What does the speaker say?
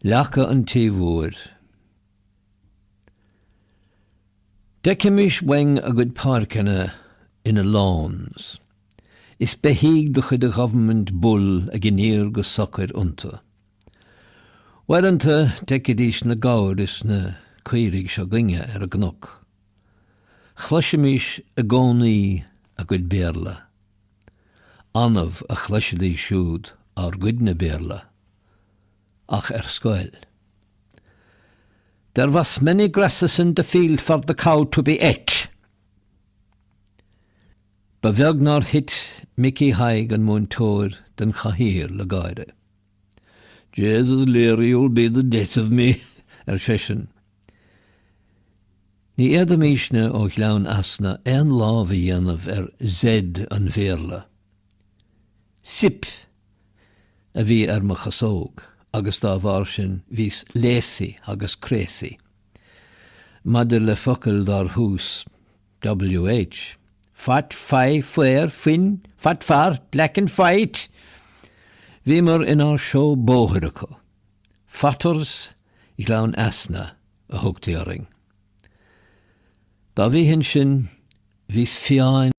Lacha an tíomhúir. Decimish weng a good parkana in a lawns. Is behiig de chud a government bull a ginier go socker unta. Waranta decadis na gaur is na cuirig sha ginge a gnok. Chlushimish a goni a good beerla. Anav a chlushidi shud ar good na beerla. Ach skoil. There was many grasses in the field for the cow to be ate. Bevegnar hit Mickey Haig and Montour den Chahir Lagaire. Jesus Leary, you'll be the death of me, session. Ni Edamishne och laun asna en lavi of zed an verla. Sip, a vi machasog. Agus da varshin vis lesi agus crazy. Madder le fokkel dar hús W.H. Fat fai fair fin, fat far, black and white. Vimer in our show boheriko. Fatters, ich laun asna, a hoogtearing. Da vi hinshin vis fiain